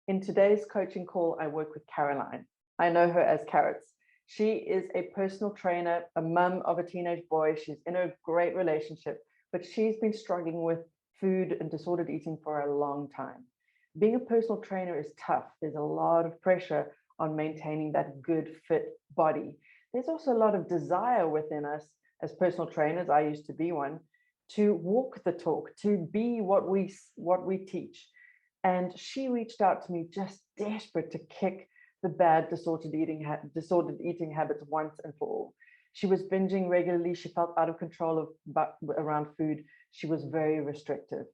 In today's coaching call, I work with Caroline. I know her as Carrots. She is a personal trainer, a mum of a teenage boy. She's in a great relationship, but she's been struggling with food and disordered eating for a long time. Being a personal trainer is tough. There's a lot of pressure on maintaining that good, fit body. There's also a lot of desire within us as personal trainers. I used to be one, to walk the talk, to be what we teach. And she reached out to me just desperate to kick the bad disordered eating habits once and for all. She was binging regularly. She felt out of control around food. She was very restrictive.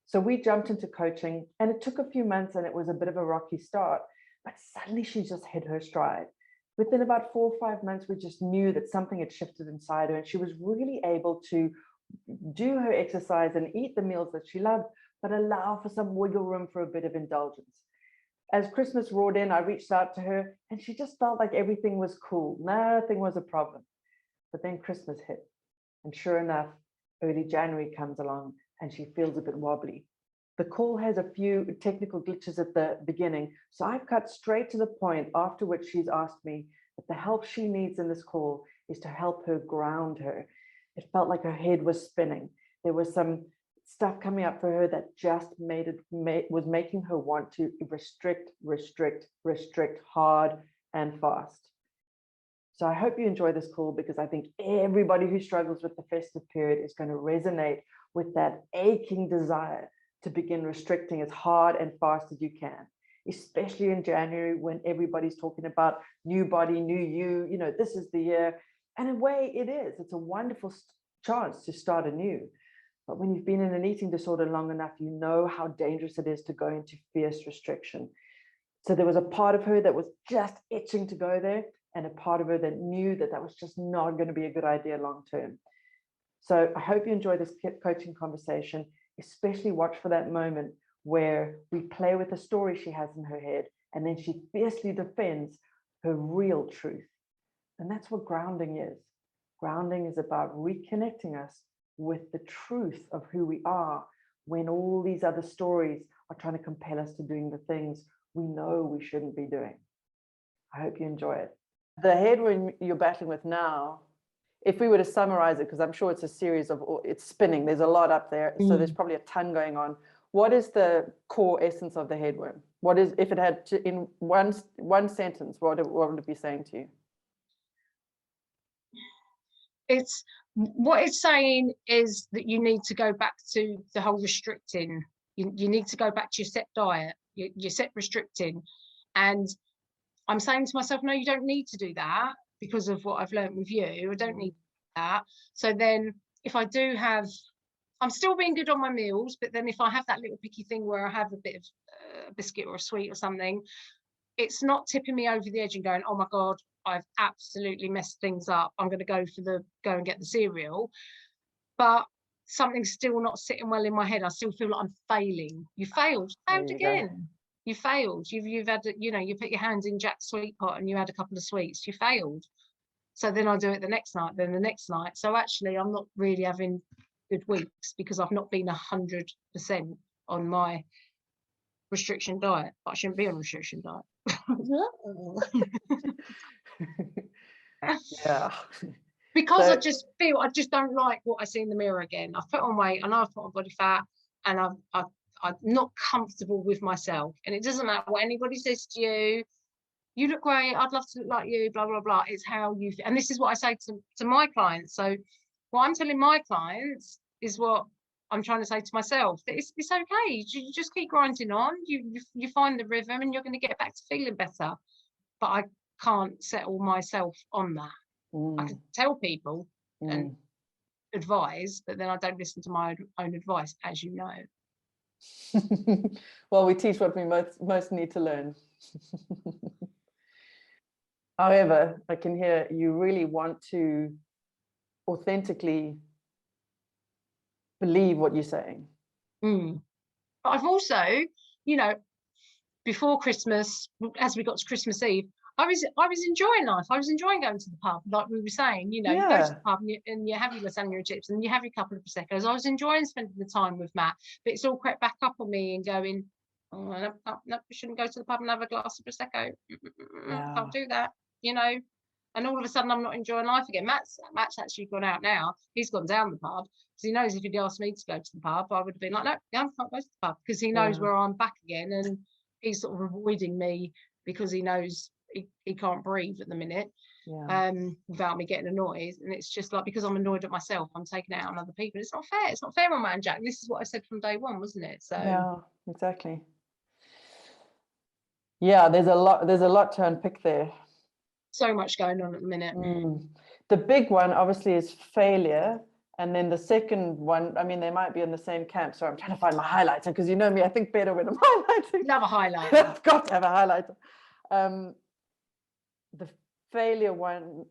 So we jumped into coaching, and it took a few months, and it was a bit of a rocky start, but suddenly she just hit her stride. Within about 4 or 5 months, we just knew that something had shifted inside her, and she was really able to do her exercise and eat the meals that she loved, but allow for some wiggle room for a bit of indulgence. As Christmas roared in, I reached out to her, and she just felt like everything was cool. Nothing was a problem. But then Christmas hit, and sure enough, early January comes along, and she feels a bit wobbly. The call has a few technical glitches at the beginning, so I've cut straight to the point, after which she's asked me that the help she needs in this call is to help her ground her. It felt like her head was spinning. There was some stuff coming up for her that just was making her want to restrict hard and fast. So I hope you enjoy this call, because I think everybody who struggles with the festive period is going to resonate with that aching desire to begin restricting as hard and fast as you can, especially in January when everybody's talking about new body, new you, this is the year. And in a way it is. It's a wonderful chance to start anew. But when you've been in an eating disorder long enough, you know how dangerous it is to go into fierce restriction. So there was a part of her that was just itching to go there, and a part of her that knew that that was just not going to be a good idea long term. So I hope you enjoy this coaching conversation, especially watch for that moment where we play with the story she has in her head, and then she fiercely defends her real truth. And that's what grounding is. Grounding is about reconnecting us with the truth of who we are when all these other stories are trying to compel us to doing the things we know we shouldn't be doing. I hope you enjoy it. The headwind you're battling with now, if we were to summarize it, because I'm sure it's a series of, it's spinning, there's a lot up there, so there's probably a ton going on. What is the core essence of the headwind? What is, if it had to, in one sentence, what would it be saying to you? It's what it's saying is that you need to go back to the whole restricting. You need to go back to your set diet, your set restricting. And I'm saying to myself, no, you don't need to do that, because of what I've learned with you. I don't need that. So then if I do have, I'm still being good on my meals, but then if I have that little picky thing where I have a bit of a biscuit or a sweet or something, it's not tipping me over the edge and going, oh my God, I've absolutely messed things up. I'm going to go and get the cereal. But something's still not sitting well in my head. I still feel like I'm failing. You failed again. You failed. You've had, you put your hands in Jack's sweet pot and you had a couple of sweets. You failed. So then I do it the next night, then the next night. So actually, I'm not really having good weeks because I've not been 100% on my restriction diet. But I shouldn't be on restriction diet. Yeah. Because so, I just don't like what I see in the mirror again. I've put on weight, I know I've put on body fat, and I'm not comfortable with myself. And it doesn't matter what anybody says to you. You look great. I'd love to look like you, blah, blah, blah. It's how you feel. And this is what I say to my clients. So what I'm telling my clients is what I'm trying to say to myself. That it's okay. You just keep grinding on. You find the rhythm and you're going to get back to feeling better. But I can't settle myself on that. I can tell people and advise, but then I don't listen to my own advice, as you know. Well, we teach what we most need to learn. However, I can hear you really want to authentically believe what you're saying. But I've also, before Christmas, as we got to Christmas Eve, I was enjoying life. I was enjoying going to the pub, like we were saying. You go to the pub and you have your lasagna and chips and you have your couple of Prosecco's. I was enjoying spending the time with Matt, but it's all crept back up on me and going, Oh, no, no, we shouldn't go to the pub and have a glass of prosecco. Yeah. Can't do that, you know. And all of a sudden, I'm not enjoying life again. Matt's actually gone out now. He's gone down the pub because he knows if he'd asked me to go to the pub, I would have been like, no, yeah, I can't go to the pub, because he knows Yeah. where I'm back again, and he's sort of avoiding me because he knows he can't breathe at the minute. Yeah. Without me getting annoyed. And it's just like, because I'm annoyed at myself, I'm taking it out on other people. It's not fair. It's not fair on Matt and Jack. This is what I said from day one, wasn't it? So Yeah, exactly. Yeah, there's a lot to unpick there. so much going on at the minute. The big one obviously is failure. And then the second one, I mean, they might be in the same camp. So I'm trying to find my highlighter, because you know me, I think better when I'm highlighting. Love a highlight. I've got to have a highlighter. The failure one,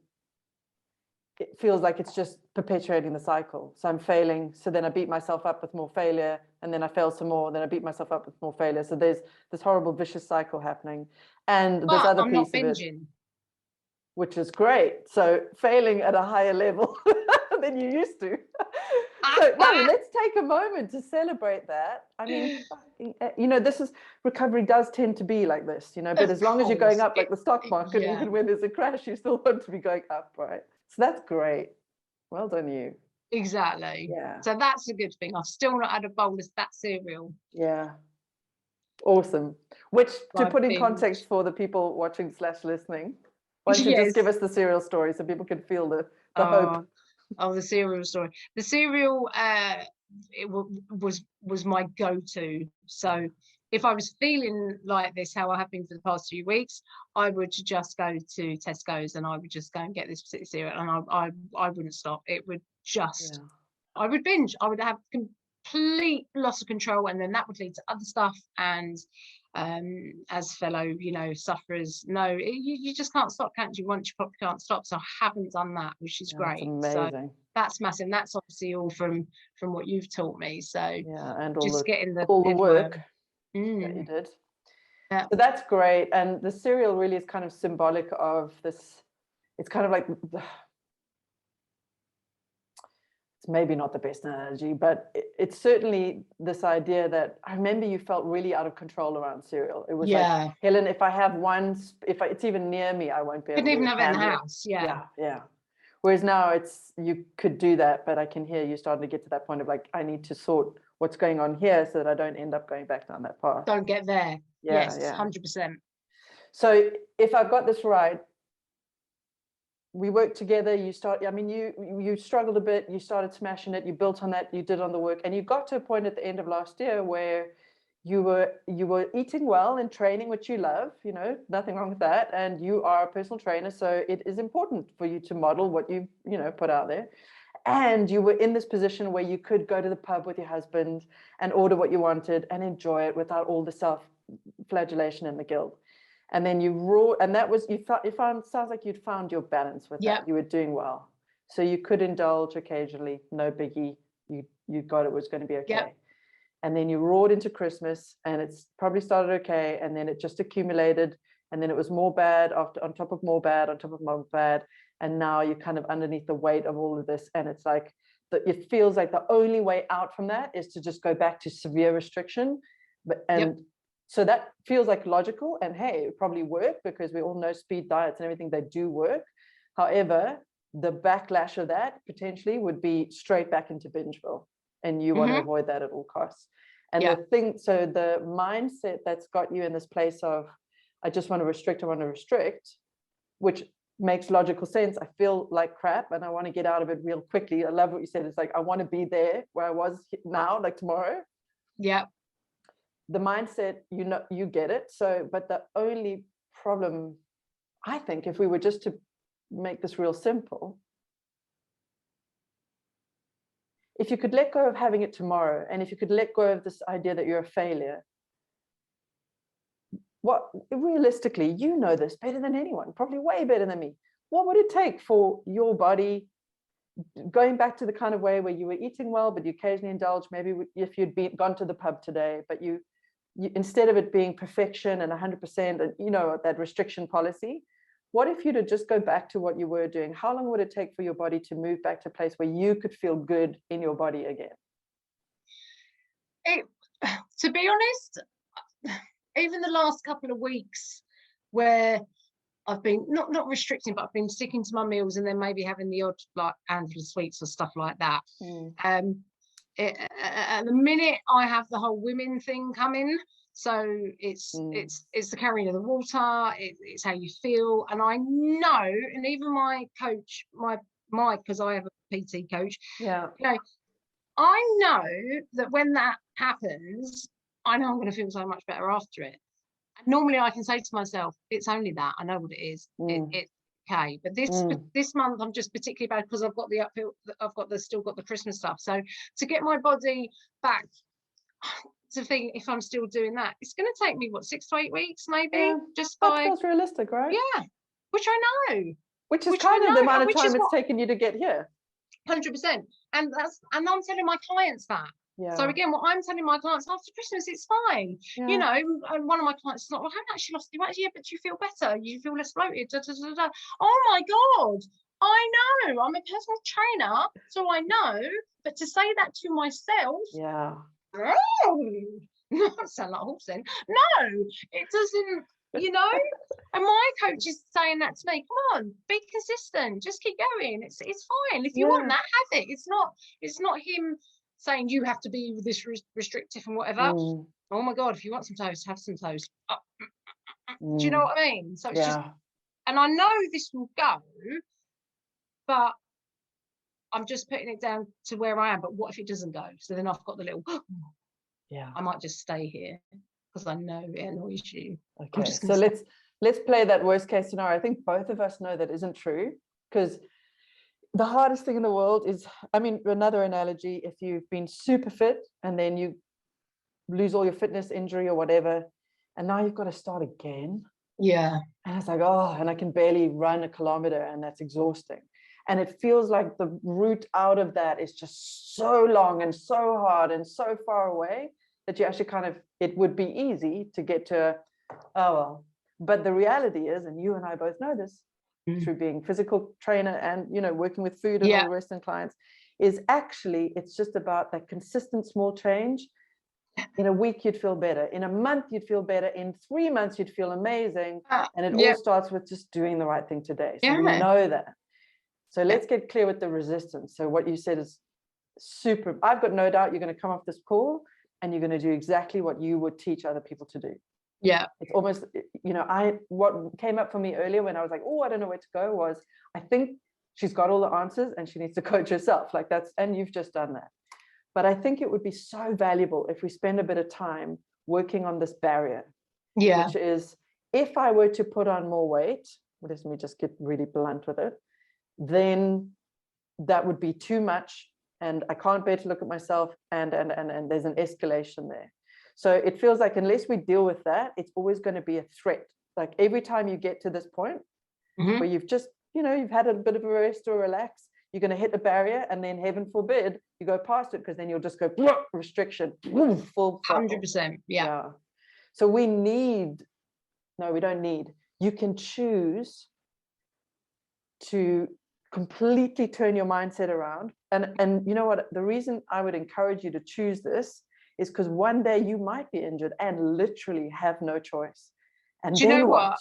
it feels like it's just perpetuating the cycle. So I'm failing, so then I beat myself up with more failure, and then I fail some more, then I beat myself up with more failure. So there's this horrible vicious cycle happening. And this other I'm piece not of it, binging. which is great. So failing at a higher level than you used to. So no, let's take a moment to celebrate that. I mean, you know, recovery does tend to be like this, you know, but as long as you're going up like the stock market, even when there's a crash, you still want to be going up, right? So that's great. Well done, you. Exactly. Yeah. So that's a good thing. I've still not had a bowl of that cereal. Yeah. Awesome. Which, to put in binged. context for the people watching / listening, why don't you just give us the cereal story so people can feel the hope? Oh, the cereal story. The cereal was my go-to. So if I was feeling like this, how I have been for the past few weeks, I would just go to Tesco's and I would just go and get this particular cereal, and I wouldn't stop. It would just, I would binge. I would have complete loss of control, and then that would lead to other stuff. And as fellow, you know, sufferers, no, you just can't stop, can't you? Once you probably can't stop. So I haven't done that, which is great. Amazing. So that's massive. And that's obviously all from what you've taught me. So and just getting all the work that you did. Yeah. So that's great. And the cereal really is kind of symbolic of this. It's kind of like, it's maybe not the best analogy, but it's certainly this idea that I remember you felt really out of control around cereal. It was like, Helen, if I have one, it's even near me, I won't be able to even have it in the house. Yeah. Whereas now you could do that, but I can hear you starting to get to that point of like, I need to sort what's going on here so that I don't end up going back down that path. Don't get there. Yes, 100%. So if I've got this right, we worked together, you struggled a bit, you started smashing it, you built on that, you did on the work, and you got to a point at the end of last year where you were eating well and training, which you love, you know, nothing wrong with that. And you are a personal trainer, so it is important for you to model what you put out there. And you were in this position where you could go to the pub with your husband and order what you wanted and enjoy it without all the self-flagellation and the guilt. And then sounds like you'd found your balance with that. You were doing well. So you could indulge occasionally, no biggie. You got it was going to be okay. Yep. And then you roared into Christmas, and it's probably started okay, and then it just accumulated, and then it was more bad on top of more bad on top of more bad, and now you're kind of underneath the weight of all of this, and it's like it feels like the only way out from that is to just go back to severe restriction, so that feels like logical, and hey, it probably work because we all know speed diets and everything, they do work. However, the backlash of that potentially would be straight back into Bingeville. And you want to avoid that at all costs. And the mindset that's got you in this place of, I just want to restrict, which makes logical sense. I feel like crap and I want to get out of it real quickly. I love what you said. It's like, I want to be there where I was now, like tomorrow. Yeah. The mindset, you get it. So, but the only problem, I think, if we were just to make this real simple, if you could let go of having it tomorrow, and if you could let go of this idea that you're a failure, what realistically, you know this better than anyone, probably way better than me. What would it take for your body, going back to the kind of way where you were eating well, but you occasionally indulge, maybe if you'd gone to the pub today, but you instead of it being perfection and 100%, and that restriction policy, what if you'd just go back to what you were doing? How long would it take for your body to move back to a place where you could feel good in your body again? To be honest, even the last couple of weeks where I've been not restricting, but I've been sticking to my meals and then maybe having the odd like handful of sweets or stuff like that. At the minute I have the whole women thing coming, so it's the carrying of the water, it's how you feel. And I know, and even my coach, my because I have a PT coach, I know that when that happens, I know I'm going to feel so much better after it. And normally I can say to myself, it's only that, I know what it is. It's okay. But this month I'm just particularly bad because I've got the uphill, still got the Christmas stuff. So to get my body back to think if I'm still doing that, it's going to take me 6 to 8 weeks maybe. That feels realistic, right? Yeah, which I know. Which is kind of the amount of time it's taken you to get here. 100%. And I'm telling my clients that. So again, what I'm telling my clients, after Christmas, it's fine. You know, and one of my clients is like, well, I haven't actually lost the weight. Yeah, but you feel better. You feel less bloated. Da, da, da, da. Oh my God. I know. I'm a personal trainer, so I know. But to say that to myself, I sound like a horse then. No, it doesn't. You know, and my coach is saying that to me. Come on, be consistent. Just keep going. It's fine. If you want that, have it. It's not him saying you have to be this restrictive and whatever. Oh my God, if you want some toast, have some toast. Do you know what I mean? So it's just, and I know this will go, but I'm just putting it down to where I am. But what if it doesn't go? So then I've got the little, I might just stay here because I know it annoys you. Okay, so let's play that worst case scenario. I think both of us know that isn't true, because the hardest thing in the world is, I mean, another analogy, if you've been super fit and then you lose all your fitness, injury or whatever, and now you've got to start again. Yeah. And it's like, and I can barely run a kilometer, and that's exhausting. And it feels like the route out of that is just so long and so hard and so far away that you actually it would be easy to get to, But the reality is, and you and I both know this, through being physical trainer and, working with food and all the rest and clients, is actually, it's just about that consistent small change. In a week, you'd feel better. In a month, you'd feel better. In 3 months, you'd feel amazing. And it all starts with just doing the right thing today. So we know that. So let's get clear with the resistance. So what you said is super. I've got no doubt you're going to come off this call and you're going to do exactly what you would teach other people to do. Yeah. It's almost, what came up for me earlier when I was like, I don't know where to go, was I think she's got all the answers and she needs to coach herself. Like and you've just done that. But I think it would be so valuable if we spend a bit of time working on this barrier. Yeah. Which is, if I were to put on more weight, let me just get really blunt with it, then that would be too much. And I can't bear to look at myself, and there's an escalation there. So it feels like unless we deal with that, it's always going to be a threat. Like every time you get to this point where you've just, you've had a bit of a rest or relax, you're going to hit a barrier, and then heaven forbid you go past it, because then you'll just go restriction, full 100%. Yeah. So we don't need. You can choose to completely turn your mindset around. And you know what? The reason I would encourage you to choose this is because one day you might be injured and literally have no choice. And do you know what?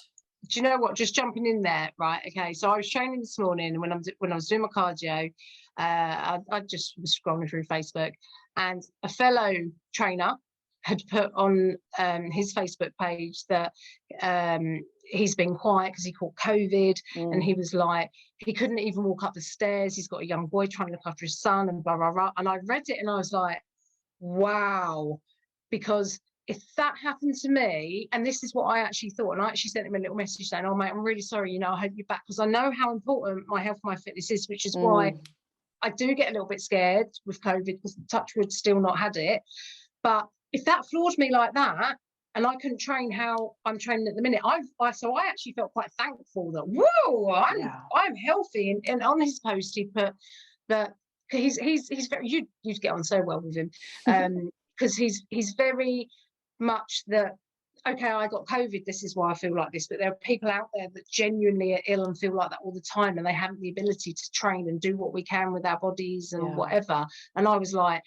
Do you know what? Just jumping in there, right? Okay. So I was training this morning, and when I was doing my cardio, I just was scrolling through Facebook, and a fellow trainer had put on his Facebook page that he's been quiet because he caught COVID, and he was like, he couldn't even walk up the stairs. He's got a young boy trying to look after his son, and blah, blah, blah. And I read it and I was like, wow, because if that happened to me, and this is what I actually thought, and I actually sent him a little message saying, oh mate, I'm really sorry, I hope you're back, because I know how important my health, my fitness is, which is why I do get a little bit scared with COVID, because touch wood, still not had it. But if that floored me like that, and I couldn't train how I'm training at the minute, so I actually felt quite thankful that, whoa, I'm healthy. And on his post he put that he's very, you'd get on so well with him, because he's very much that, okay, I got COVID, this is why I feel like this, but there are people out there that genuinely are ill and feel like that all the time, and they haven't the ability to train and do what we can with our bodies and whatever. And I was like,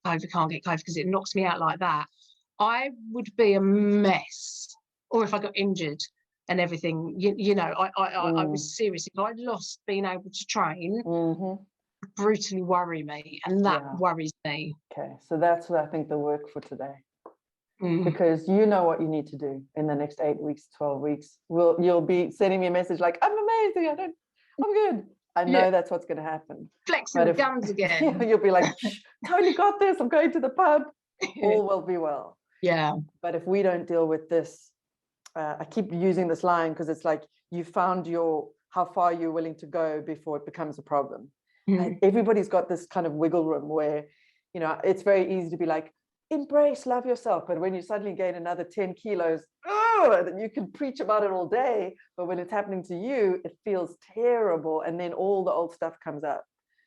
COVID, can't get COVID because it knocks me out like that, I would be a mess. Or if I got injured and everything, you know, I was serious. If I lost being able to train, brutally worry me, and that worries me. Okay, so that's what I think the work for today. Mm. Because you know what you need to do in the next 8 weeks, 12 weeks. You'll be sending me a message like, I'm amazing, I'm good. I know that's what's going to happen. Flexing the guns again. You'll be like, totally got this, I'm going to the pub, all will be well. Yeah. But if we don't deal with this, I keep using this line because it's like you found how far you're willing to go before it becomes a problem. And everybody's got this kind of wiggle room where, you know, it's very easy to be like, embrace, love yourself. But when you suddenly gain another 10 kilos, then you can preach about it all day. But when it's happening to you, it feels terrible. And then all the old stuff comes up.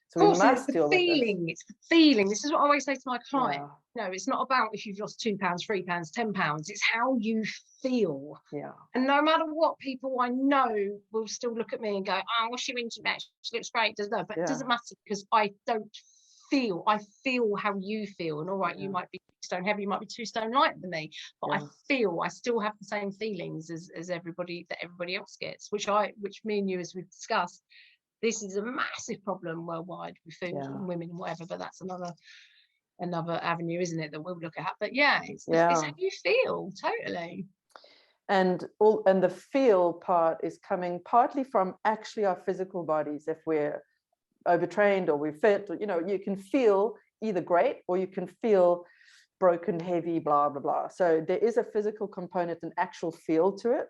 So we must deal with this. It's the feeling. This is what I always say to my client. No, it's not about if you've lost £2, £3, £10. It's how you feel. Yeah. And no matter what, people I know will still look at me and go, oh, what's she into that? She looks great, doesn't it? But it doesn't matter because I feel how you feel. And all right, you might be stone heavy, you might be 2 stone lighter than me, but I still have the same feelings as everybody else gets, which me and you, as we've discussed, this is a massive problem worldwide with food and women and whatever, but that's another avenue, isn't it, that we'll look at. But it's how you feel, totally. And the feel part is coming partly from actually our physical bodies. If we're overtrained or we're fit, or, you know, you can feel either great or you can feel broken, heavy, blah blah blah. So there is a physical component, an actual feel to it,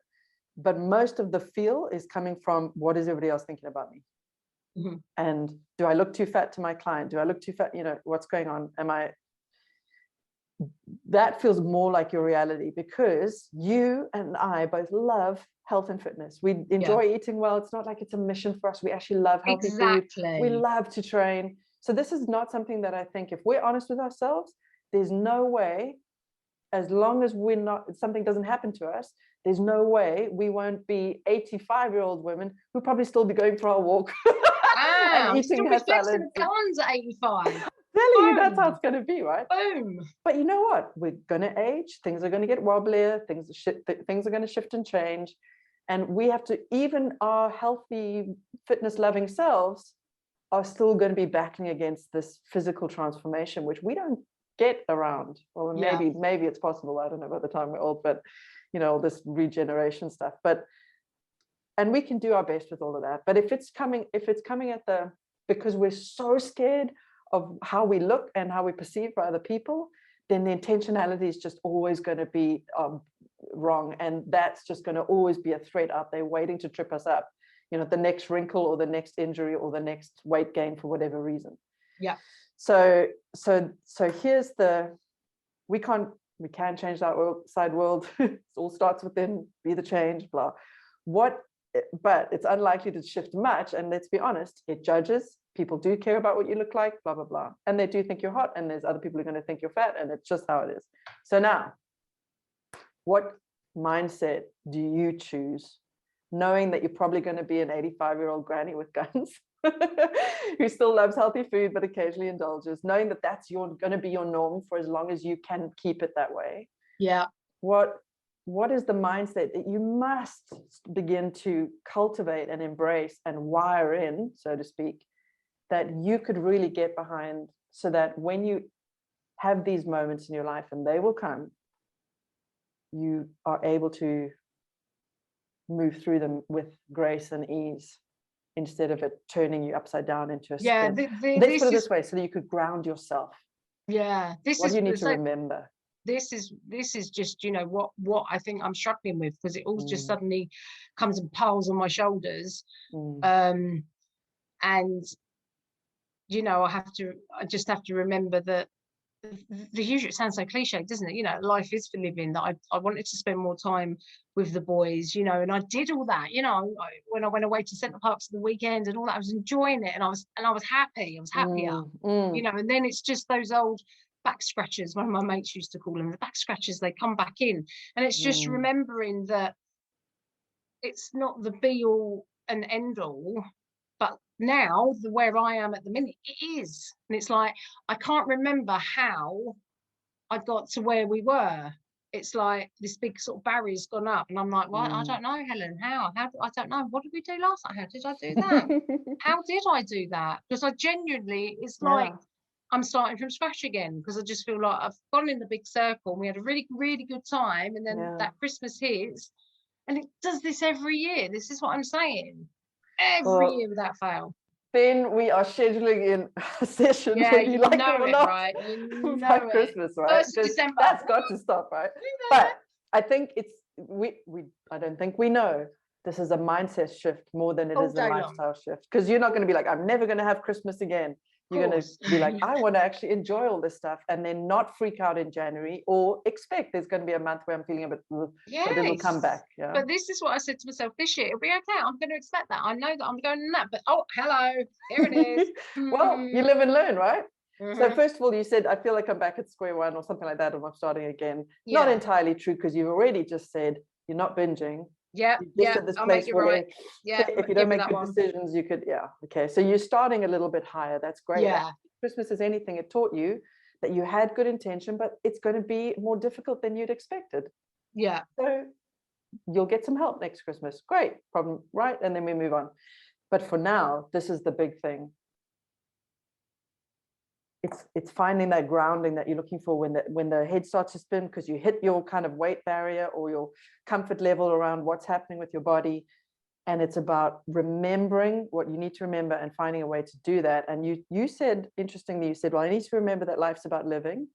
but most of the feel is coming from what is everybody else thinking about me. And do I look too fat to my client? Do I look too fat? You know, what's going on? That feels more like your reality, because you and I both love health and fitness. We enjoy eating well. It's not like it's a mission for us. We actually love healthy food. We love to train. So this is not something that I think, if we're honest with ourselves, there's no way, as long as something doesn't happen to us, there's no way we won't be 85-year-old women who probably still be going for our walk and eating her salad. Guns at 85. Telling you, that's how it's going to be, right? Boom. But you know what? We're going to age. Things are going to get wobblier. Things are going to shift and change. And we have to, even our healthy, fitness-loving selves are still going to be battling against this physical transformation, which we don't get around. Well, maybe it's possible. I don't know by the time we're old, but you know, this regeneration stuff. And we can do our best with all of that. But if it's coming because we're so scared of how we look and how we perceive by other people, then the intentionality is just always going to be wrong. And that's just going to always be a threat out there waiting to trip us up. You know, the next wrinkle or the next injury or the next weight gain for whatever reason. Yeah. So here's we can change that outside world. It all starts within, be the change, blah. But it's unlikely to shift much. And let's be honest, it judges. People do care about what you look like, blah, blah, blah. And they do think you're hot, and there's other people who are going to think you're fat, and it's just how it is. So now, what mindset do you choose, knowing that you're probably going to be an 85-year-old granny with guns who still loves healthy food but occasionally indulges, knowing that that's going to be your norm for as long as you can keep it that way? Yeah. What is the mindset that you must begin to cultivate and embrace and wire in, so to speak, that you could really get behind, so that when you have these moments in your life, and they will come, you are able to move through them with grace and ease, instead of it turning you upside down into a spin. Let's put it this way, so that you could ground yourself. Yeah. What do you need to remember? This is just, you know, what I think I'm struggling with, because it all just suddenly comes and piles on my shoulders. And you know, I just have to remember that the usual, it sounds so cliche, doesn't it? You know, life is for living, that I wanted to spend more time with the boys, you know, and I did all that, you know, when I went away to Centre Parks for the weekend and all that, I was enjoying it, and I was happy. I was happier, you know. And then it's just those old back scratchers, one of my mates used to call them the back scratchers, they come back in, and it's just remembering that it's not the be all and end all, but now, where I am at the minute, it is. And it's like, I can't remember how I got to where we were. It's like this big sort of barrier's gone up, and I'm like, well, I don't know, Helen, how I don't know, what did we do last night? How did I do that? How did I do that? Because I genuinely, it's like I'm starting from scratch again, because I just feel like I've gone in the big circle and we had a really, really good time, and then that Christmas hits, and it does this every year. This is what I'm saying. Every year without fail. Then we are scheduling in a session, Yeah, whether you like know it or it, not, right? You by know Christmas, it. right? 1st of December. That's got to stop, right? But I think it's I don't think we know this is a mindset shift more than it All is a day long. lifestyle shift, because you're not going to be like, I'm never going to have Christmas again. You're going to be like, I want to actually enjoy all this stuff, and then not freak out in January, or expect there's going to be a month where I'm feeling a bit, but it'll come back. Yeah. But this is what I said to myself this year. It'll be okay. I'm going to expect that. I know that I'm going in that. But oh, hello, here it is. Well, you live and learn, right? So first of all, you said, I feel like I'm back at square one or something like that, or I'm starting again. Not entirely true, because you've already just said you're not binging. Yeah, I'll make you right. Yeah, if you don't make good decisions, you could, okay. So you're starting a little bit higher. That's great. Yeah. Christmas is anything. It taught you that you had good intention, but it's going to be more difficult than you'd expected. Yeah. So you'll get some help next Christmas. Great, problem, right? And then we move on. But for now, this is the big thing. It's finding that grounding that you're looking for when the head starts to spin, because you hit your kind of weight barrier or your comfort level around what's happening with your body. And it's about remembering what you need to remember and finding a way to do that. And you said, interestingly, you said, well, I need to remember that life's about living,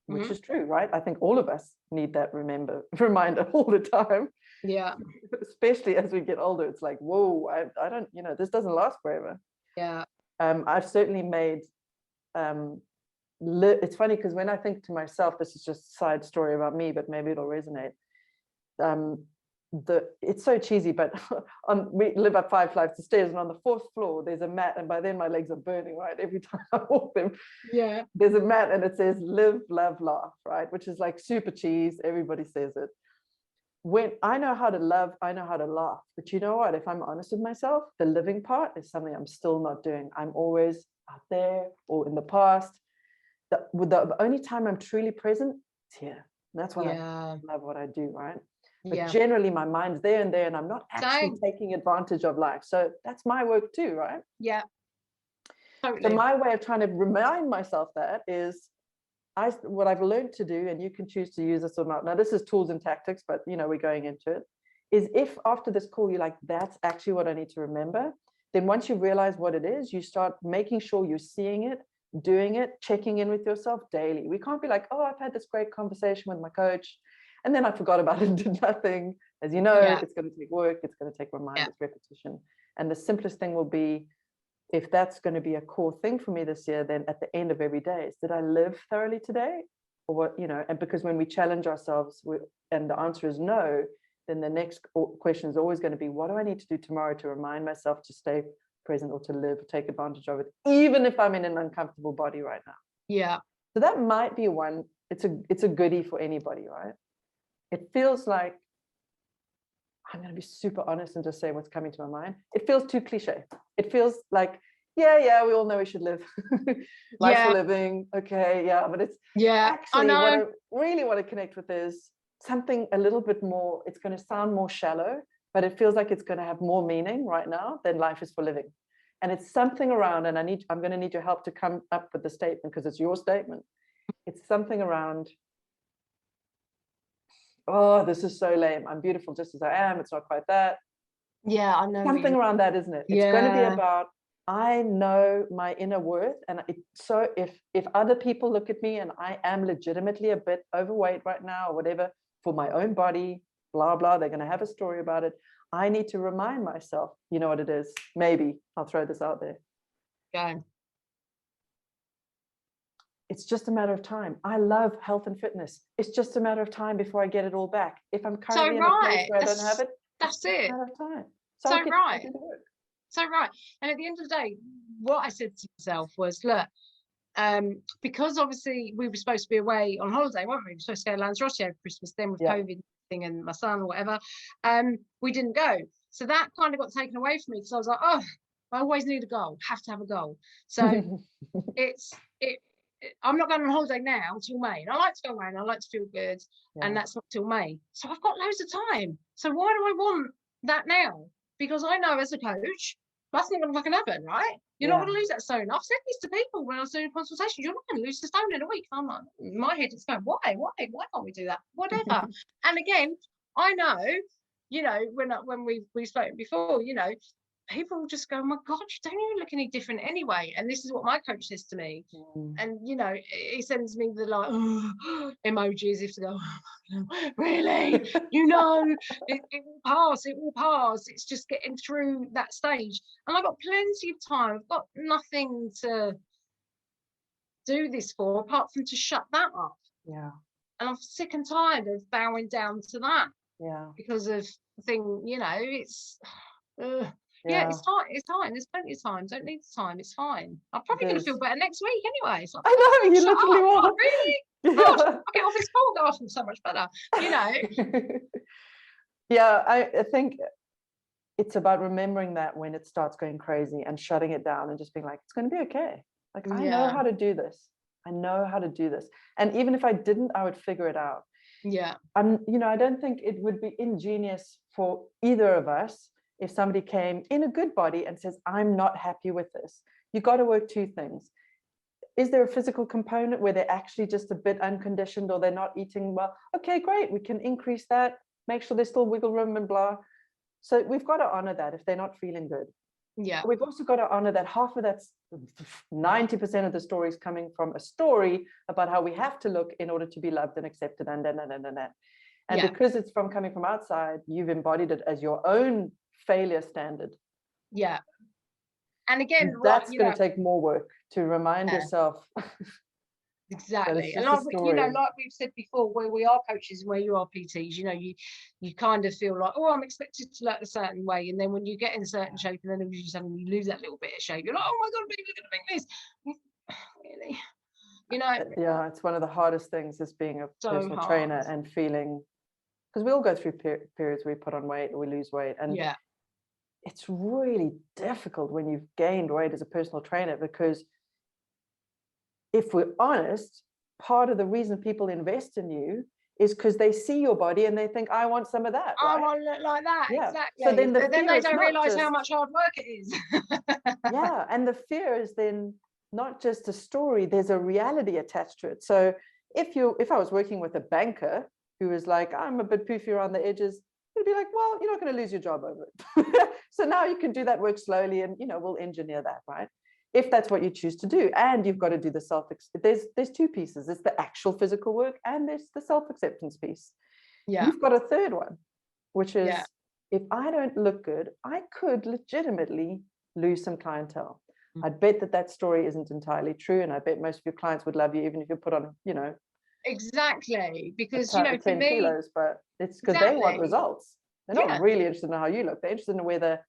which is true, right? I think all of us need that reminder all the time. Yeah. Especially as we get older, it's like, whoa, I don't, this doesn't last forever. Yeah. I've certainly made, it's funny, because when I think to myself, this is just a side story about me, but maybe it'll resonate. It's so cheesy, but we live up 5 flights of stairs, and on the 4th floor there's a mat, and by then my legs are burning, right? Every time I walk them, there's a mat, and it says live, love, laugh, right? Which is like super cheese. Everybody says it. When I know how to love, I know how to laugh. But you know what? If I'm honest with myself, the living part is something I'm still not doing. I'm always out there or in the past. The only time I'm truly present is here. And that's when I love what I do, right? But generally my mind's there, and I'm not actually taking advantage of life. So that's my work too, right? Yeah. Totally. So my way of trying to remind myself that is, what I've learned to do, and you can choose to use this or not. Now, this is tools and tactics, but we're going into it. Is if after this call you're like, that's actually what I need to remember, then once you realize what it is, you start making sure you're seeing it, doing it, checking in with yourself daily. We can't be like, oh, I've had this great conversation with my coach, and then I forgot about it and did nothing. As you know, it's going to take work, it's going to take reminders, repetition. And the simplest thing will be, if that's going to be a core thing for me this year, then at the end of every day is, did I live thoroughly today? Or what, and because when we challenge ourselves and the answer is no, then the next question is always going to be, what do I need to do tomorrow to remind myself to stay present, or to live, or take advantage of it, even if I'm in an uncomfortable body right now? Yeah. So that might be one. It's a goodie for anybody, right? It feels like, I'm going to be super honest and just say what's coming to my mind. It feels too cliche. It feels like, we all know we should live. Life for living. Okay, but it's actually what I really want to connect with is something a little bit more. It's going to sound more shallow, but it feels like it's going to have more meaning right now than life is for living. And it's something around, and I'm going to need your help to come up with the statement, because it's your statement. It's something around, oh, this is so lame, I'm beautiful just as I am, it's not quite that. Yeah, I know. Something around that, isn't it? It's going to be about, I know my inner worth. And so if other people look at me and I am legitimately a bit overweight right now, or whatever, for my own body, blah, blah, they're going to have a story about it. I need to remind myself, you know what it is? Maybe I'll throw this out there. Go. It's just a matter of time. I love health and fitness. It's just a matter of time before I get it all back. If I'm currently in a place where I don't have it, that's it. It's a matter of time. So right. So right. And at the end of the day, what I said to myself was, look, because obviously we were supposed to be away on holiday, weren't we? We were supposed to go to Lanzarote over Christmas, then with COVID thing and my son or whatever, we didn't go. So that kind of got taken away from me, because I was like, oh, I always need a goal, have to have a goal. So I'm not going on holiday now till May. And I like to go away and I like to feel good. Yeah. And that's not till May. So I've got loads of time. So why do I want that now? Because I know as a coach, that's not going to fucking happen, right? You're not going to lose that stone. I've said this to people when I was doing consultations. You're not going to lose the stone in a week. I'm like, in my head, it's going, why can't we do that? Whatever. And again, I know, you know, when we've spoken before, you know, people will just go, oh my God, you don't even look any different anyway. And this is what my coach says to me. And, you know, he sends me the like emojis if to go, oh, really? You know, it will pass. It's just getting through that stage. And I've got plenty of time. I've got nothing to do this for apart from to shut that up. Yeah. And I'm sick and tired of bowing down to that. Yeah. Because of the thing, you know, it's... yeah, it's time. There's plenty of time. Don't need the time. It's fine. I'm probably going to feel better next week anyway. It's like, I know, you literally will. Oh, really? God, I'll get off this call. God, I feel so much better. You know. Yeah, I think it's about remembering that when it starts going crazy and shutting it down and just being like, it's going to be okay. Like, I know how to do this. I know how to do this. And even if I didn't, I would figure it out. Yeah. You know, I don't think it would be ingenious for either of us if somebody came in a good body and says, I'm not happy with this. You got to work two things. Is there a physical component where they're actually just a bit unconditioned or they're not eating well? Okay, great. We can increase that, make sure there's still wiggle room and blah. So we've got to honor that if they're not feeling good. Yeah. We've also got to honor that half of that's 90% of the story is coming from a story about how we have to look in order to be loved and accepted and. And because it's coming from outside, you've embodied it as your own failure standard. Yeah. And again, that's going to take more work to remind yourself. Exactly. And like, you know, like we've said before, where we are coaches and where you are PTs, you know, you kind of feel like, oh, I'm expected to look a certain way. And then when you get in certain shape and then you suddenly lose that little bit of shape, you're like, oh my God, maybe we're going to make this. Really? You know? Yeah, it's one of the hardest things is being a personal trainer and feeling, because we all go through periods where we put on weight or we lose weight. And it's really difficult when you've gained weight as a personal trainer, because if we're honest, part of the reason people invest in you is because they see your body and they think, I want some of that. I want to look like that. Yeah. Exactly. So then they don't realize how much hard work it is. Yeah. And the fear is then not just a story, there's a reality attached to it. So if I was working with a banker who was like, I'm a bit poofy around the edges, it'd be like, well, you're not going to lose your job over it. So now you can do that work slowly and, you know, we'll engineer that, right? If that's what you choose to do. And you've got to do the there's two pieces. It's the actual physical work and there's the self-acceptance piece. Yeah. You've got a third one, which is if I don't look good, I could legitimately lose some clientele. I bet that story isn't entirely true. And I bet most of your clients would love you, even if you put on, you know. Exactly. Because, you know, 10 kilos, but it's because they want results. They're not really interested in how you look. They're interested in whether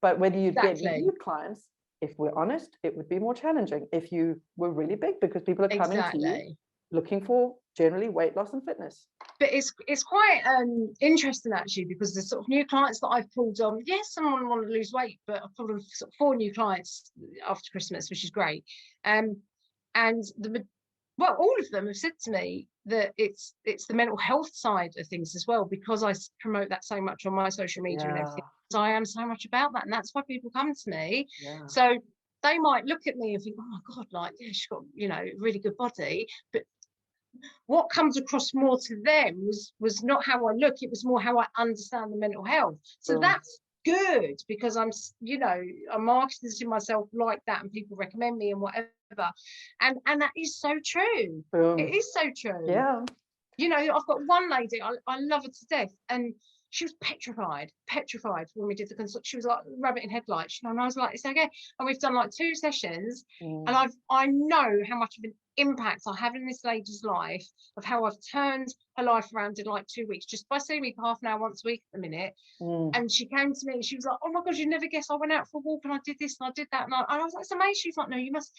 you get new clients. If we're honest, it would be more challenging if you were really big, because people are coming to you looking for generally weight loss and fitness. But it's quite interesting actually, because the sort of new clients that I've pulled on, yes, someone wanted to lose weight, but I've pulled on sort of 4 new clients after Christmas, which is great. And all of them have said to me that it's the mental health side of things as well, because I promote that so much on my social media and everything. So I am so much about that, and that's why people come to me. So they might look at me and think, oh my God, like, yeah, she's got, you know, really good body, but what comes across more to them was not how I look, it was more how I understand the mental health. So that's good, because I'm, you know, I'm marketing to myself like that and people recommend me and whatever. And that is so true. It is so true. Yeah. You know, I've got one lady, I love her to death, and she was petrified when we did the consult. She was like rabbit in headlights, and I was like, it's okay. And we've done like 2 sessions, and I know how much of an impact I have in this lady's life, of how I've turned her life around in like 2 weeks just by seeing me for half an hour once a week at the minute. And she came to me and she was like, oh my God, you never guess I went out for a walk and I did this and I did that, and I was like, it's amazing. She's like, no, you must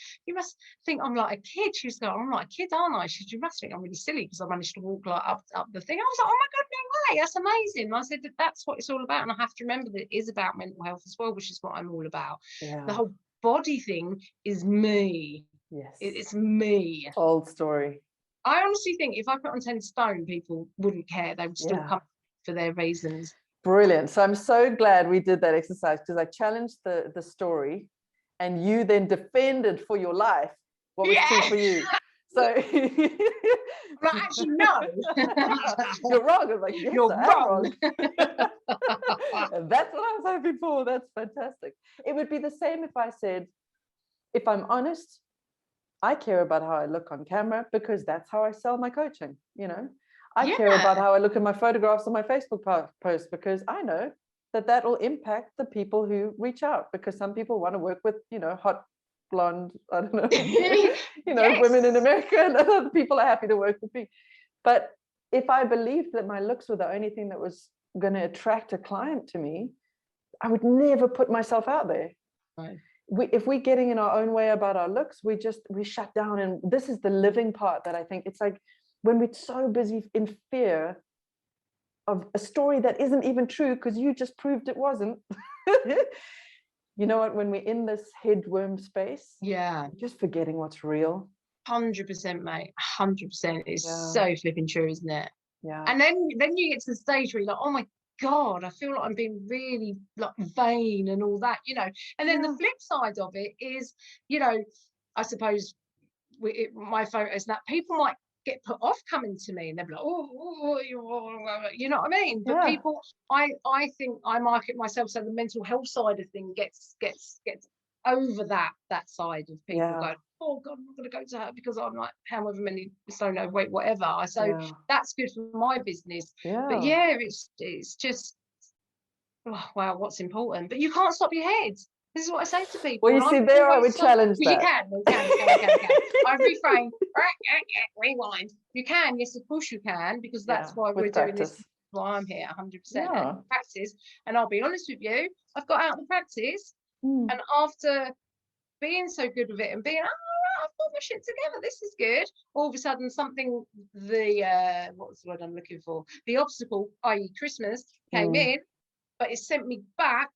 think I'm like a kid. She's like, I'm like a kid, aren't I? She said, you must think I'm really silly because I managed to walk like up the thing. I was like, oh my God, no great, that's amazing. I said that's what it's all about, and I have to remember that it is about mental health as well, which is what I'm all about. Yeah. The whole body thing is me. Yes. It's me. Old story. I honestly think if I put on 10 stone, people wouldn't care. They would still come for their reasons. Brilliant. So I'm so glad we did that exercise, because I challenged the story, and you then defended for your life what was true for you. So well, actually, no. You're wrong. I was like, yes, You're I am wrong. And that's what I was hoping for. That's fantastic. It would be the same if I said, if I'm honest, I care about how I look on camera because that's how I sell my coaching. I care about how I look at my photographs on my Facebook post, because I know that will impact the people who reach out, because some people want to work with, hot blonde, I don't know, women in America, and other people are happy to work with me. But if I believed that my looks were the only thing that was going to attract a client to me, I would never put myself out there. Right. If we're getting in our own way about our looks, we shut down. And this is the living part that I think it's like, when we're so busy in fear of a story that isn't even true because you just proved it wasn't. You know what? When we're in this headworm space, just forgetting what's real. 100%, mate. 100%. It's so flipping true, isn't it? Yeah. And then you get to the stage where you're like, oh my God, I feel like I'm being really like vain and all that, And then the flip side of it is, I suppose my photos that people might get put off coming to me, and they're like, oh, you know what I mean? But people, I think I market myself so the mental health side of things gets over that side of people going, oh God, I'm not going to go to her because I'm like however many stone overweight, whatever. So that's good for my business. But it's just, oh, wow, what's important? But you can't stop your head. This is what I say to people. Well, you see, there I would challenge that. You can. I refrain. Rewind. You can. Yes, of course you can, because that's why we're doing this. Why I'm here, 100%. And practice. And I'll be honest with you, I've got out of the practice, and after being so good with it and being, I've got my shit together, this is good. All of a sudden, something, what's the word I'm looking for? The obstacle, i.e., Christmas, came in, but it sent me back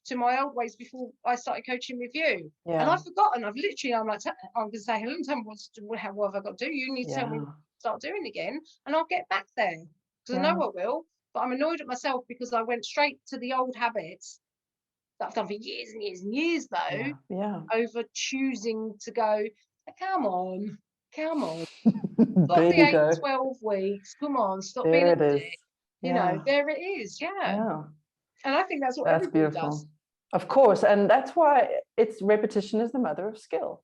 to my old ways before I started coaching with you. And I've forgotten. I'm like, I'm going to say, Helen, tell me what have I got to do? You need to tell me what to start doing again, and I'll get back there. Because I know I will, but I'm annoyed at myself because I went straight to the old habits that I've done for years and years and years, though, over choosing to go, come on. Stop the 8-12 weeks. Come on, stop being a dick. There it is. And I think that's what everybody does. Of course. And that's why it's repetition is the mother of skill.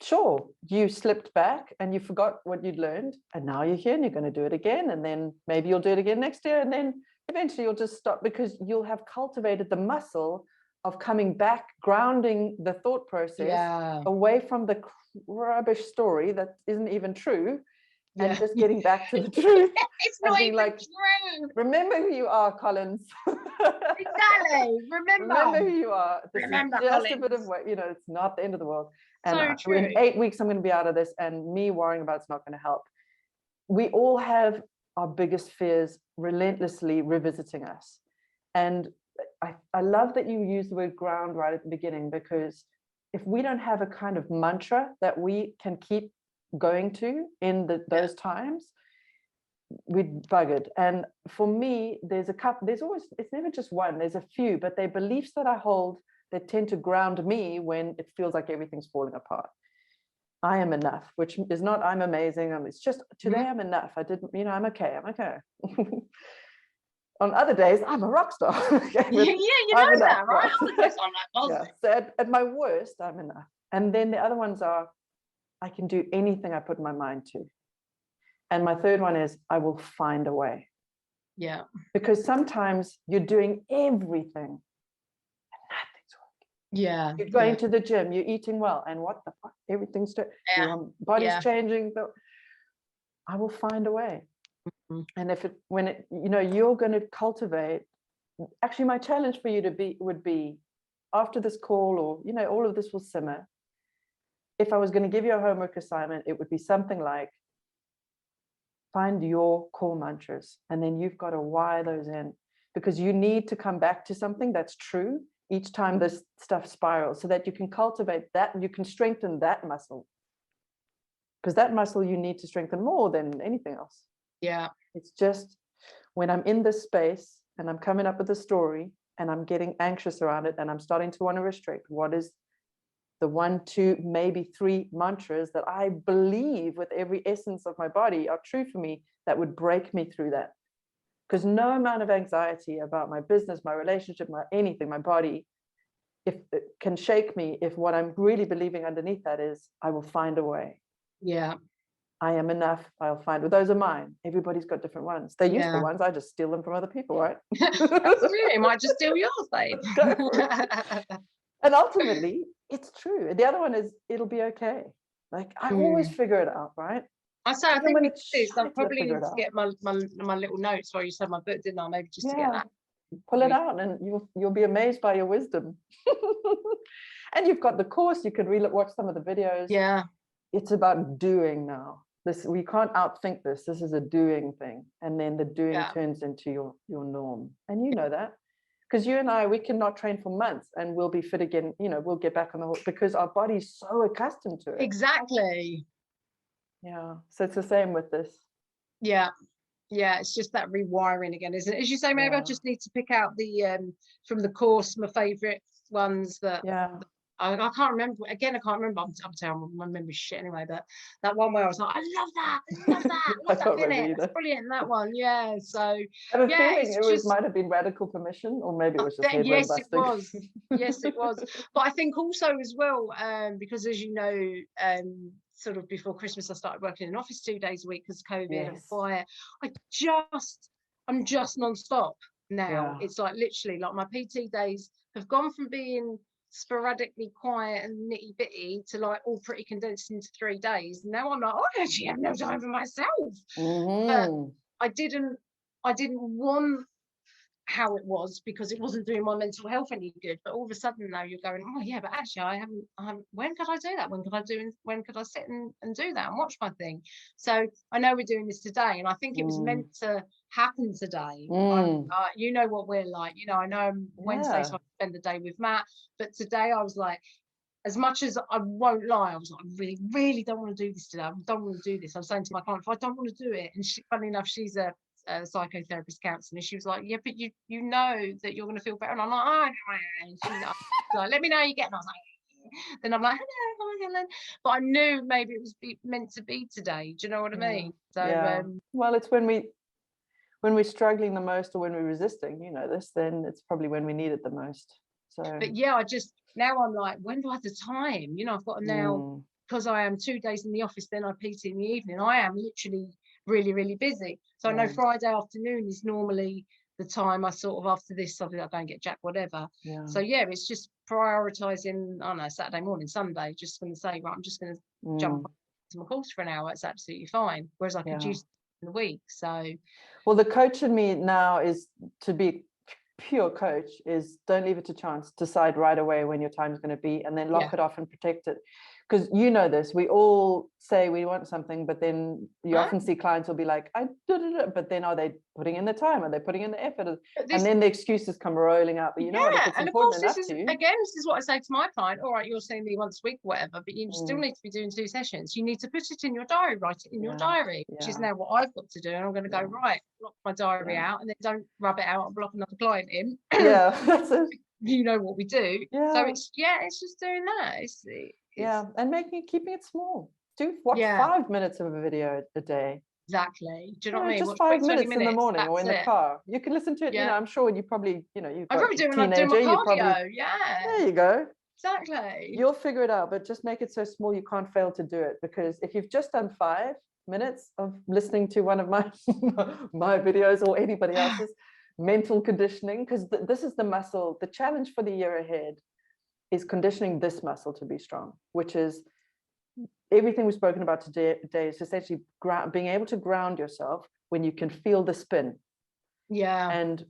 Sure, you slipped back and you forgot what you'd learned, and now you're here and you're going to do it again, and then maybe you'll do it again next year, and then eventually you'll just stop, because you'll have cultivated the muscle of coming back, grounding the thought process away from the rubbish story that isn't even true, and just getting back to the truth. It's not even true. Remember who you are, Collins. Exactly. Remember who you are. This is just Collins. A bit of weight, it's not the end of the world. And so true. In 8 weeks, I'm going to be out of this, and me worrying about it's not going to help. We all have our biggest fears relentlessly revisiting us. And I love that you use the word ground right at the beginning, because if we don't have a kind of mantra that we can keep going to in those times, we're buggered. And for me, there's always, it's never just one, there's a few, but they're beliefs that I hold that tend to ground me when it feels like everything's falling apart. I am enough, which is not I'm amazing. It's just today I'm enough. I didn't, I'm okay. On other days, I'm a rock star. Okay, you know that, right? Other days I'm like, so at my worst, I'm enough. And then the other ones are, I can do anything I put my mind to. And my third one is, I will find a way. Yeah. Because sometimes you're doing everything and nothing's working. Yeah. You're going to the gym, you're eating well, and what the fuck? Everything's your body's changing. I will find a way. And you're going to cultivate. Actually, my challenge for you would be after this call, or all of this will simmer. If I was going to give you a homework assignment, it would be something like, find your core mantras, and then you've got to wire those in, because you need to come back to something that's true each time this stuff spirals, so that you can cultivate that and you can strengthen that muscle, because that muscle you need to strengthen more than anything else. Yeah. It's just when I'm in this space and I'm coming up with a story and I'm getting anxious around it and I'm starting to want to restrict, what is the 1, 2, maybe 3 mantras that I believe with every essence of my body are true for me, that would break me through that? Because no amount of anxiety about my business, my relationship, my anything, my body, if it can shake me, if what I'm really believing underneath that is, I will find a way. Yeah. I am enough. I'll find. Well, those are mine. Everybody's got different ones. They're useful Yeah. ones. I just steal them from other people, right? Absolutely. Might just steal yours, babe. Go for it. And ultimately, it's true. The other one is, it'll be okay. Like, I always figure it out, right? I say, I Even think when we it's do this. I shite, I probably figure need it to out. get my little notes while you said my book, didn't I? Maybe just to get Yeah, that. pull it out, and you'll be amazed by your wisdom. And you've got the course. You can watch some of the videos. Yeah. It's about doing now. We can't outthink this. This is a doing thing, and then the doing turns into your norm. And you know that, because you and I, we cannot train for months and we'll be fit again. We'll get back on the horse because our body's so accustomed to it. Exactly. Yeah. So it's the same with this. Yeah. Yeah. It's just that rewiring again, isn't it? As you say, maybe I just need to pick out the from the course, my favorite ones that. Yeah. I can't remember. Again, I can't remember. I'm telling my memory shit anyway. But that one where I was like, I love that. I love that. I love that minute. That's brilliant. That one. Yeah. So I have a feeling it's just, might have been radical permission, or maybe it was just headwind yes, it busting. was. Yes, it was. But I think also as well, because as you know, sort of before Christmas, I started working in an office 2 days a week because COVID and quiet. I'm just non-stop now. Yeah. It's like literally like my PT days have gone from being sporadically quiet and nitty bitty to like all pretty condensed into 3 days. Now I'm like, oh, I actually have no time for myself. But I didn't want how it was, because it wasn't doing my mental health any good. But all of a sudden now you're going, oh yeah, but actually I haven't when could I do that? When could I sit and do that and watch my thing? So I know we're doing this today, and I think it was meant to happen today. You know what we're like, I know Wednesday, so I spend the day with Matt, but today I was like, as much as I won't lie, I was like, I really, really don't want to do this today. I don't want to do this. I'm saying to my client, if I don't want to do it, and funny enough, she's a psychotherapist counselor, she was like, yeah, but you know that you're going to feel better. And I'm like, oh, and she's like, let me know how you get. And I was like, then I'm like, hello, Helen. But I knew maybe it was meant to be today. Do you know what I mean? So well, it's when we're struggling the most, or when we're resisting, this, then it's probably when we need it the most. So but yeah, now I'm like, when do I have the time? I've got to now, because I am 2 days in the office, then I PT in the evening. I am literally really, really busy. So I know Friday afternoon is normally the time I sort of, after this, I go and get Jack, whatever. So yeah, it's just prioritizing. I don't know, Saturday morning, Sunday, just going to say, right, I'm just going to jump to my course for an hour. It's absolutely fine. Whereas I could use in the week. So well, the coach in me now is to be pure coach, is don't leave it to chance. Decide right away when your time is going to be, and then lock it off and protect it. Because this, we all say we want something, but then you often see clients will be like, but then are they putting in the time? Are they putting in the effort? And then the excuses come rolling out. But what, if it's and of important course, enough to you, this is what I say to my client. All right, you're seeing me once a week, whatever, but you still need to be doing 2 sessions. You need to put it in your diary, write it in your diary, which is now what I've got to do. And I'm going to go, right, block my diary out, and then don't rub it out and block another client in. That's it. You know what we do. So it's just doing that. And keeping it small. Watch 5 minutes of a video a day. Exactly. Do you know what I mean? Just 5 minutes in the morning or in the car. You can listen to it. I'm sure you probably, you've got I'm probably doing my cardio. There you go. Exactly. You'll figure it out, but just make it so small you can't fail to do it. Because if you've just done 5 minutes of listening to one of my my videos, or anybody else's, mental conditioning, because this is the muscle. The challenge for the year ahead is conditioning this muscle to be strong, which is everything we've spoken about today is essentially being able to ground yourself when you can feel the spin. Yeah. And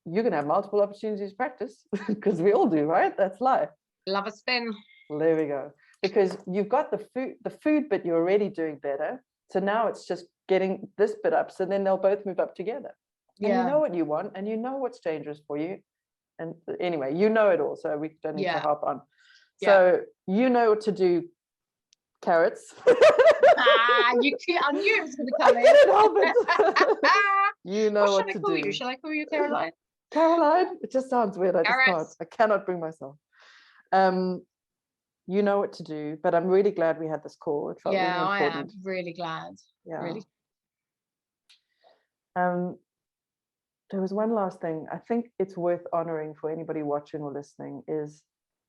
you're going to have multiple opportunities to practice, because we all do, right? That's life. Love a spin. Well, there we go. Because you've got the food bit, you're already doing better. So now it's just getting this bit up, so then they'll both move up together. And you Yeah. know what you want, and you know what's dangerous for you. And anyway, you know it all, so we don't need to harp on. So you know what to do, carrots. I knew it was going to come in. I couldn't help it. You know what to do. Shall I call you? Shall I call you Caroline? Caroline? It just sounds weird. I just can't. Carrots. I cannot bring myself. You know what to do, but I'm really glad we had this call. It felt really important. I am really glad. Yeah. Really. There was one last thing I think it's worth honoring for anybody watching or listening is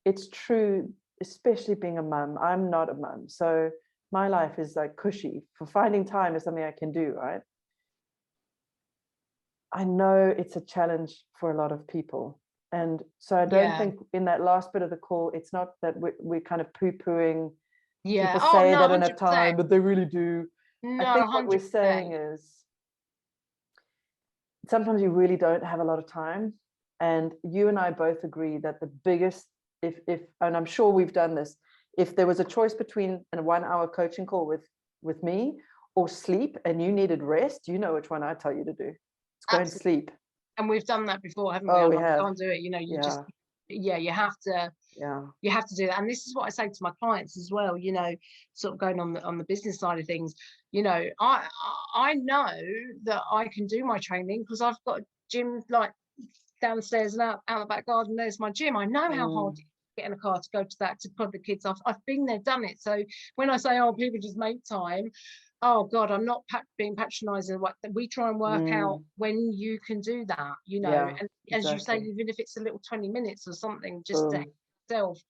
it's true, especially being a mum. I'm not a mum, so my life is like cushy. For finding time is something I can do, right? I know it's a challenge for a lot of people. And so I don't think in that last bit of the call, it's not that we're kind of poo-pooing. People say they don't have time, but they really do. No, I think what 100%. we're saying is sometimes you really don't have a lot of time. And you and I both agree that the biggest, if and I'm sure we've done this, if there was a choice between a 1-hour coaching call with me or sleep and you needed rest, you know which one I tell you to do. It's go and sleep. And we've done that before, haven't we? Oh, we have. Can't do it. You know, you just, you have to. Yeah. You have to do that. And this is what I say to my clients as well, you know, sort of going on the business side of things. You know, I know that I can do my training because I've got a gym like downstairs and out the back garden. There's my gym. I know how hard it is to get in a car to go to that, to put the kids off. I've been there, done it. So when I say, oh, people just make time, oh God, I'm not being patronizing. We try and work out when you can do that, you know, and as you say, even if it's a little 20 minutes or something, just to yourself,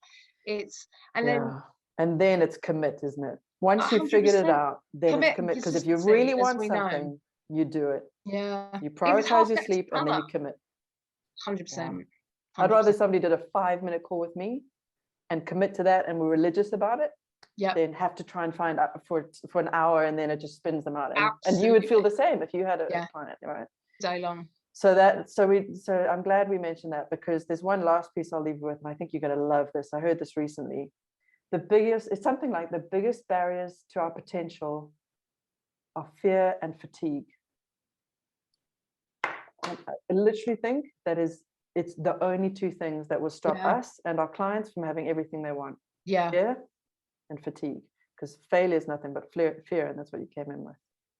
and then it's commit, isn't it? Once you've figured it out, then it's commit. Because if you really want something, you do it. Yeah. You prioritize your sleep and then you commit. 100%. I'd rather somebody did a 5-minute call with me and commit to that and we're religious about it. Then have to try and find out for an hour and then it just spins them out. And you would feel the same if you had a client, right? So long. So I'm glad we mentioned that because there's one last piece I'll leave you with, and I think you're going to love this. I heard this recently. It's something like the biggest barriers to our potential are fear and fatigue. And I literally think it's the only two things that will stop us and our clients from having everything they want. Fear and fatigue, because failure is nothing but fear, and that's what you came in with.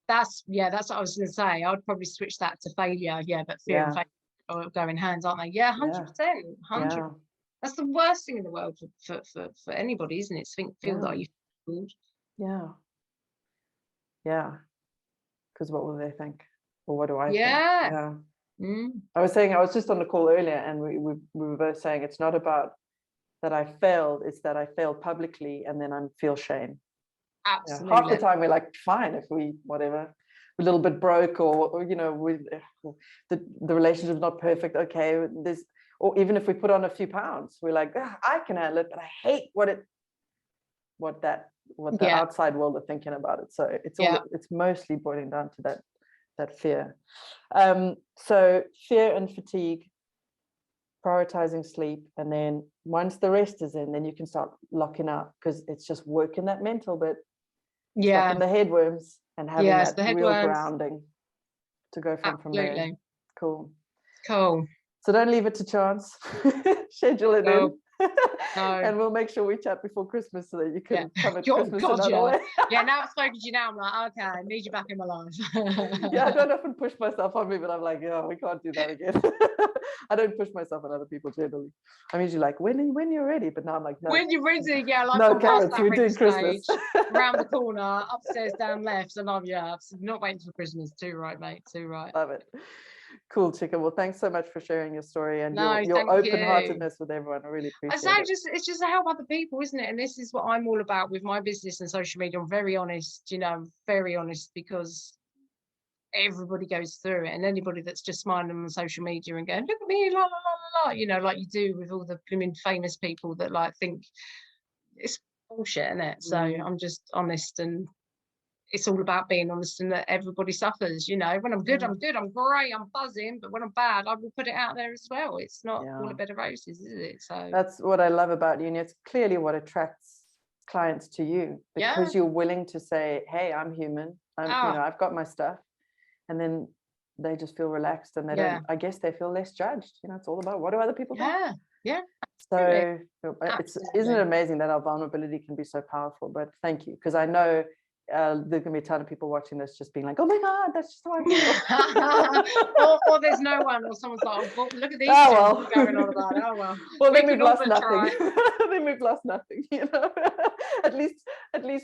That's what I was going to say. I'd probably switch that to failure. But fear and failure go in hands, aren't they? 100%. 100. That's the worst thing in the world for anybody, isn't it? To feel that you failed. Because what will they think, or what do I think? I was just on the call earlier, and we were both saying it's not about that I failed, it's that I failed publicly and then I feel shame. Absolutely. Half the time we're like, fine, if we're a little bit broke or you know, the relationship's not perfect, okay, or even if we put on a few pounds, we're like, I can handle it, but I hate what the outside world are thinking about it. So it's mostly boiling down to that fear. So fear and fatigue, prioritizing sleep, and then once the rest is in, then you can start locking out, because it's just working that mental bit, stopping the headworms and having that real grounding to go from there. Cool. So don't leave it to chance. Schedule it in. And we'll make sure we chat before Christmas so that you can come at Christmas another way. Now I've spoken to you now, I'm like, okay, I need you back in my life. I don't often push myself on me, but I'm like, we can't do that again. I don't push myself on other people generally. I'm usually like, when you're ready, but now I'm like, no. When you're ready, like, no, carrots, we're doing Christmas. Around the corner, upstairs, down left, and I'm not waiting for Christmas. Too right, mate. Too right. Love it. Cool, Chica. Well, thanks so much for sharing your story and your open-heartedness with everyone. I really appreciate it. It's just to help other people, isn't it? And this is what I'm all about with my business and social media. I'm very honest, very honest, because everybody goes through it, and anybody that's just smiling on social media and going, look at me, la la la la, like you do with all the blooming famous people that like think it's bullshit, isn't it? So I'm just honest, and it's all about being honest, and that everybody suffers. When I'm good, I'm good, I'm great, I'm buzzing, but when I'm bad, I will put it out there as well. It's not all a bed of roses, is it? So that's what I love about you, and it's clearly what attracts clients to you, because you're willing to say, hey, I'm human, I've got my stuff, and then they just feel relaxed, and they don't, I guess they feel less judged. It's all about, what do other people think? Yeah. So isn't it Absolutely. amazing that our vulnerability can be so powerful? But thank you, because I know there's going to be a ton of people watching this just being like, oh my God, that's just how I feel. or there's no one, or someone's like, oh, look at these Oh, two well. going on about it. Oh well. Well, We then we've can all lost but nothing. try. Then we've lost nothing, at least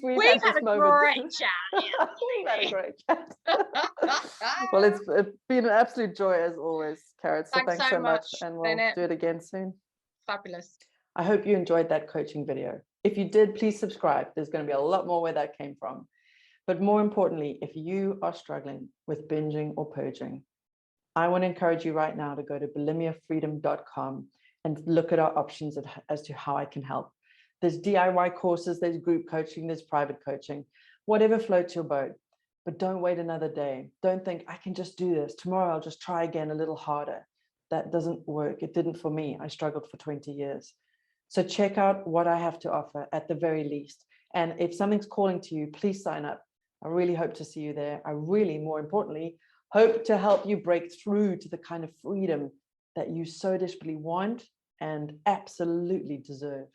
we've We've had had this a moment. great chat. We've had a great chat. Well, it's been an absolute joy as always, Carrot. So Thanks thanks so so much, much, and we'll Bennett. do it again soon. Fabulous. I hope you enjoyed that coaching video. If you did, please subscribe. There's going to be a lot more where that came from. But more importantly, if you are struggling with binging or purging, I want to encourage you right now to go to bulimiafreedom.com and look at our options as to how I can help. There's DIY courses, there's group coaching, there's private coaching, whatever floats your boat. But don't wait another day. Don't think, I can just do this. Tomorrow I'll just try again a little harder. That doesn't work. It didn't for me. I struggled for 20 years. So check out what I have to offer at the very least. And if something's calling to you, please sign up. I really hope to see you there. I really, more importantly, hope to help you break through to the kind of freedom that you so desperately want and absolutely deserve.